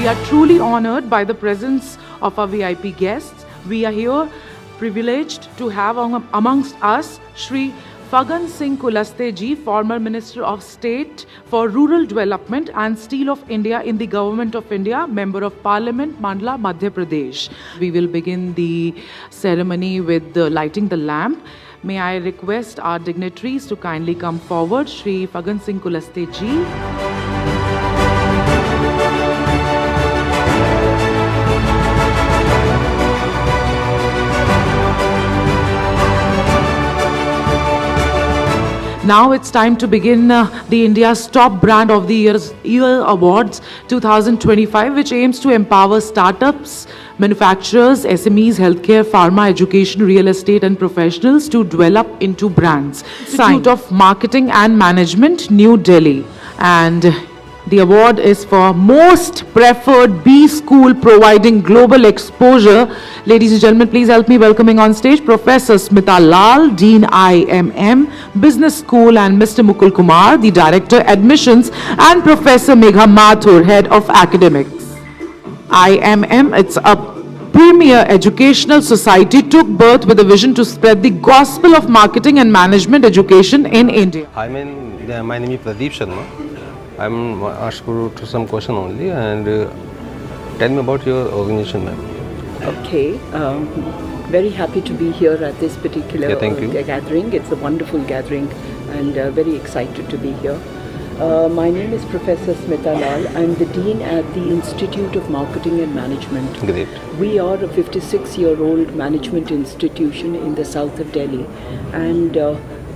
We are truly honored by the presence of our VIP guests. We are here privileged to have amongst us Shri Fagan Singh Kulaste ji, former Minister of State for Rural Development and Steel of India in the Government of India, Member of Parliament, Mandla, Madhya Pradesh. We will begin the ceremony with lighting the lamp. May I request our dignitaries to kindly come forward. Shri Fagan Singh Kulaste ji. Now it's time to begin the India's Top Brand of the Year Awards 2025, which aims to empower startups, manufacturers, SMEs, healthcare, pharma, education, real estate and professionals to develop into brands. Institute of Marketing and Management, New Delhi. And the award is for Most Preferred B School Providing Global Exposure. Ladies and gentlemen, please help me welcoming on stage Professor Smita Lal, Dean IMM, Business School, and Mr. Mukul Kumar, the Director Admissions, and Professor Megha Mathur, Head of Academics. IMM, it's a premier educational society, took birth with a vision to spread the gospel of marketing and management education in India. My name is Pradeep Sharma. I'm asked to some question only, and tell me about your organization, ma'am. Okay, very happy to be here at this particular gathering. It's a wonderful gathering and very excited to be here. My name is Professor Smita Lal. I'm the Dean at the Institute of Marketing and Management. Great. We are a 56-year-old management institution in the south of Delhi, and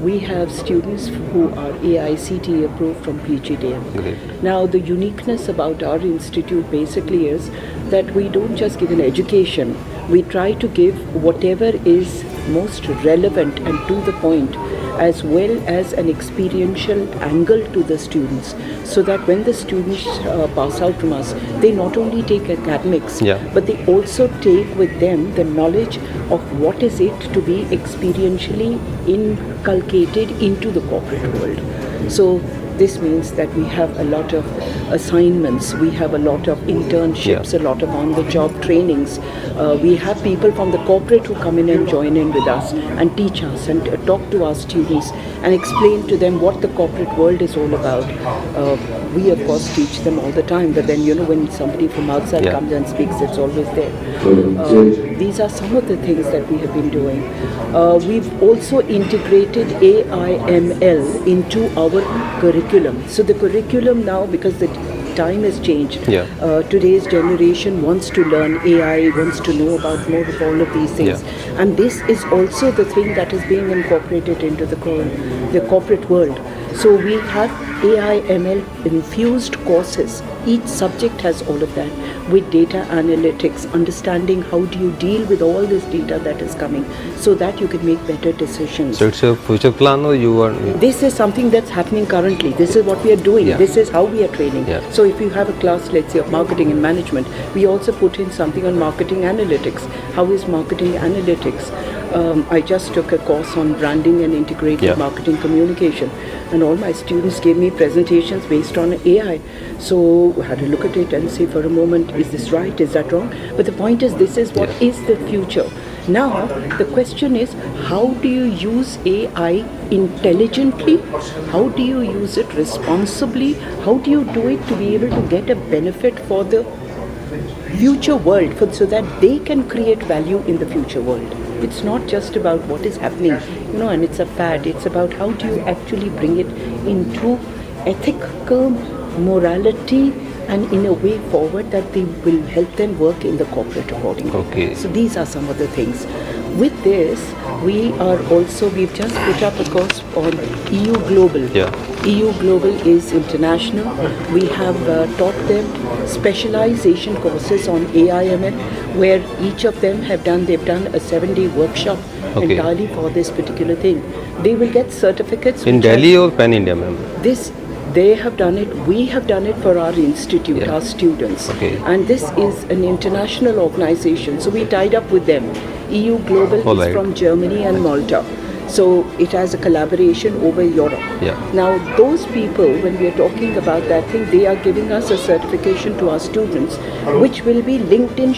we have students who are AICTE approved from PGDM. Great. Now, the uniqueness about our institute basically is that we don't just give an education, we try to give whatever is most relevant and to the point, as well as an experiential angle to the students, so that when the students pass out from us, they not only take academics, but they also take with them the knowledge of what is it to be experientially inculcated into the corporate world. So this means that we have a lot of assignments, we have a lot of internships, a lot of on-the-job trainings. We have people from the corporate who come in and join in with us and teach us and talk to our students and explain to them what the corporate world is all about. We of course teach them all the time, but then when somebody from outside comes and speaks, it's always there. These are some of the things that we have been doing. We've also integrated AIML into our curriculum. So the curriculum now, because the time has changed, today's generation wants to learn AI, wants to know about more of all of these things. And this is also the thing that is being incorporated into the corporate world. So we have AIML infused courses. Each subject has all of that, with data analytics, understanding how do you deal with all this data that is coming, so that you can make better decisions. So it's a future plan, or you are? This is something that's happening currently. This is what we are doing. This is how we are training. So if you have a class, let's say, of marketing and management, we also put in something on marketing analytics. How is marketing analytics? I just took a course on branding and integrated marketing communication, and all my students gave me presentations based on AI. So I had to look at it and say for a moment, is this right, is that wrong? But the point is, this is what is the future. Now the question is, how do you use AI intelligently? How do you use it responsibly? How do you do it to be able to get a benefit for the future world, so that they can create value in the future world? It's not just about what is happening, and it's a fad. It's about how do you actually bring it into ethical morality and in a way forward that they will help them work in the corporate accordingly. So these are some of the things. With this, we've just put up a course on EU Global. EU Global is international. We have taught them specialization courses on AIML, where each of them they've done a 7-day workshop entirely for this particular thing. They will get certificates. In Delhi or Pan India, ma'am? They have done it, we have done it for our institute, our students. And this is an international organization, so we tied up with them. EU Global is from Germany and Malta. So it has a collaboration over Europe. Yeah. Now those people, when we are talking about that thing, they are giving us a certification to our students, which will be LinkedIn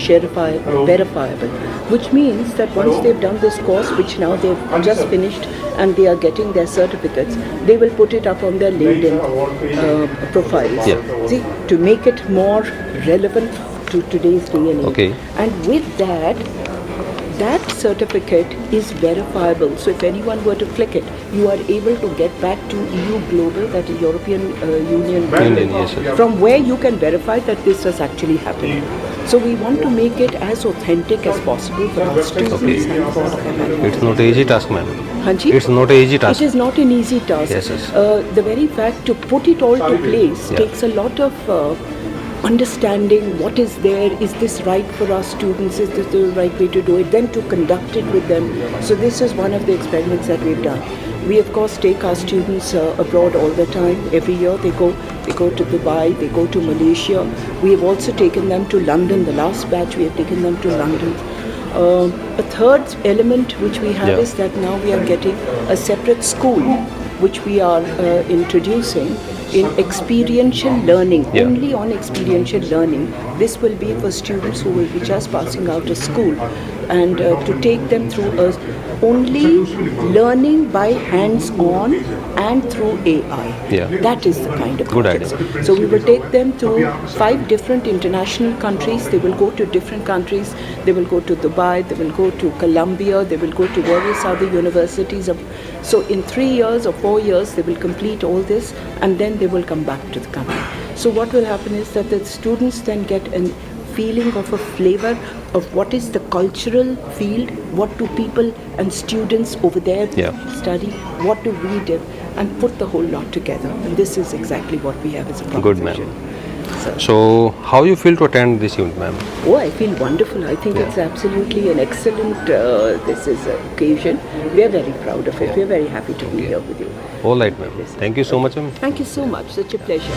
verifiable, which means that once they've done this course, which now they've just finished and they are getting their certificates, they will put it up on their LinkedIn profiles. Yeah. See, to make it more relevant to today's day and age. Okay. And with that, that certificate is verifiable. So if anyone were to click it, you are able to get back to EU Global, that is European Union, yes, sir. from where you can verify that this has actually happened. So we want to make it as authentic as possible for our students Okay. and for our management. It's not an easy task, ma'am. Hanji? It's not an easy task. It is not an easy task. Yes, yes. The very fact to put it all to place Yeah. takes a lot of understanding what is there, is this right for our students, is this the right way to do it, then to conduct it with them. So this is one of the experiments that we've done. We of course take our students abroad all the time. Every year they go to Dubai, they go to Malaysia. We have also taken them to London. The last batch we have taken them to London. A third element which we have Yeah. is that now we are getting a separate school which we are introducing in experiential learning, Yeah. only on experiential learning. This will be for students who will be just passing out of school, and to take them through only learning by hands-on and through AI. Yeah. That is the kind of Good projects. idea. So we will take them to 5 different international countries. They will go to different countries. They will go to Dubai, they will go to Columbia, they will go to various other universities. So in 3 years or 4 years, they will complete all this, and then they will come back to the country. So what will happen is that the students then get a feeling of a flavor of what is the cultural field, what do people and students over there Yeah. study, what do we do, and put the whole lot together. And this is exactly what we have as a Good, proposition. ma'am. So, how you feel to attend this event, ma'am? Oh, I feel wonderful. I think Yeah. it's absolutely an excellent this is occasion. We are very proud of it. We are very happy to be here with you. All right, ma'am. Thank you so much, ma'am. Thank you so much. Such a pleasure.